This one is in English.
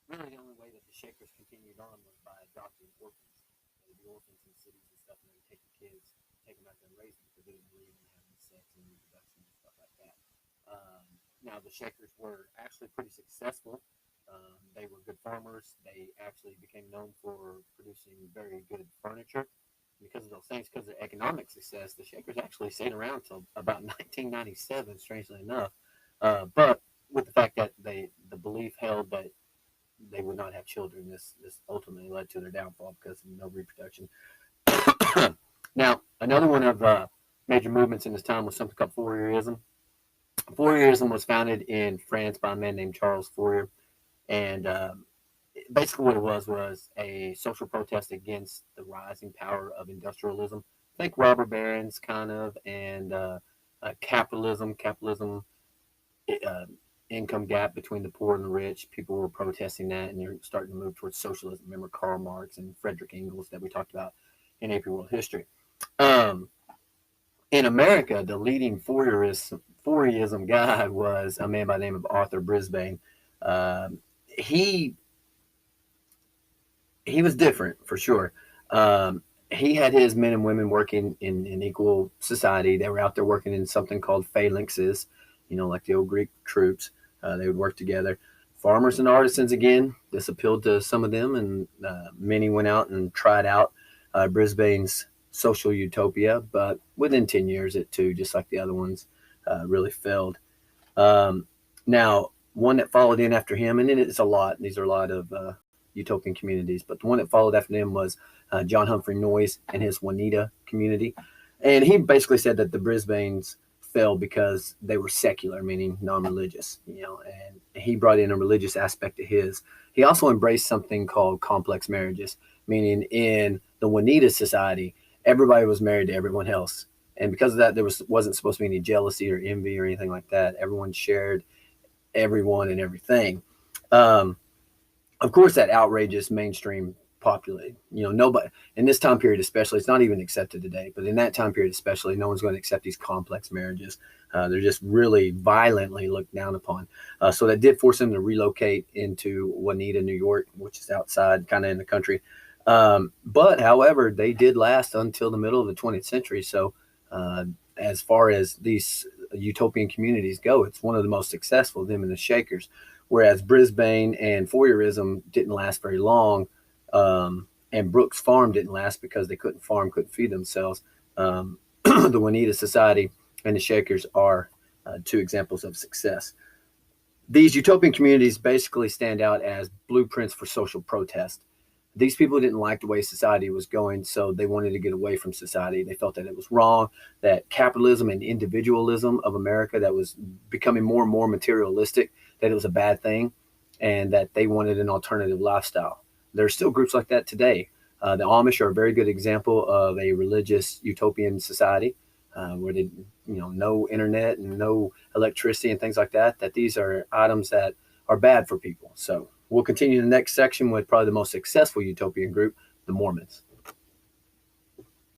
Really, the only way that the Shakers continued on was by adopting orphans. They would be orphans in cities and stuff, and they would take the kids, take them out there and raise them because they didn't believe in having sex and reproduction and stuff like that. Now, the Shakers were actually pretty successful. They were good farmers. They actually became known for producing very good furniture. Because of those things, because of economic success, the Shakers actually stayed around until about 1997, strangely enough. But with the fact that the belief held that they would not have children. This ultimately led to their downfall because of no reproduction. Now, another one of major movements in this time was something called Fourierism. Fourierism was founded in France by a man named Charles Fourier, and basically what it was a social protest against the rising power of industrialism. Think robber barons, kind of, and capitalism. Capitalism. Income gap between the poor and the rich. People were protesting that, and they're starting to move towards socialism. Remember Karl Marx and Frederick Engels that we talked about in AP World History. In America, the leading Fourierism guy was a man by the name of Arthur Brisbane. He was different for sure. He had his men and women working in equal society. They were out there working in something called phalanxes, like the old Greek troops. They would work together. Farmers and artisans, again, this appealed to some of them, and many went out and tried out Brisbane's social utopia, but within 10 years, it too, just like the other ones, really failed. Now, one that followed in after him, and it's a lot, these are a lot of utopian communities, but the one that followed after him was John Humphrey Noyes and his Juanita community. And he basically said that the Brisbanes fell because they were secular, meaning non-religious, and he brought in a religious aspect to his. He also embraced something called complex marriages, meaning in the Juanita society, everybody was married to everyone else. And because of that, there wasn't supposed to be any jealousy or envy or anything like that. Everyone shared everyone and everything. Of course, that outrageous mainstream populated. Nobody in this time period, especially, it's not even accepted today. But in that time period, especially, no one's going to accept these complex marriages. They're just really violently looked down upon. So that did force them to relocate into Juanita, New York, which is outside, kind of in the country. But however, they did last until the middle of the 20th century. So as far as these utopian communities go, it's one of the most successful, them and the Shakers. Whereas Brisbane and Fourierism didn't last very long. And Brooks Farm didn't last because they couldn't farm, couldn't feed themselves. The Juanita Society and the Shakers are two examples of success. These utopian communities basically stand out as blueprints for social protest. These people didn't like the way society was going, so they wanted to get away from society. They felt that it was wrong, that capitalism and individualism of America that was becoming more and more materialistic, that it was a bad thing, and that they wanted an alternative lifestyle. There are still groups like that today. The Amish are a very good example of a religious utopian society where they, no internet and no electricity and things like that, that these are items that are bad for people. So we'll continue the next section with probably the most successful utopian group, the Mormons.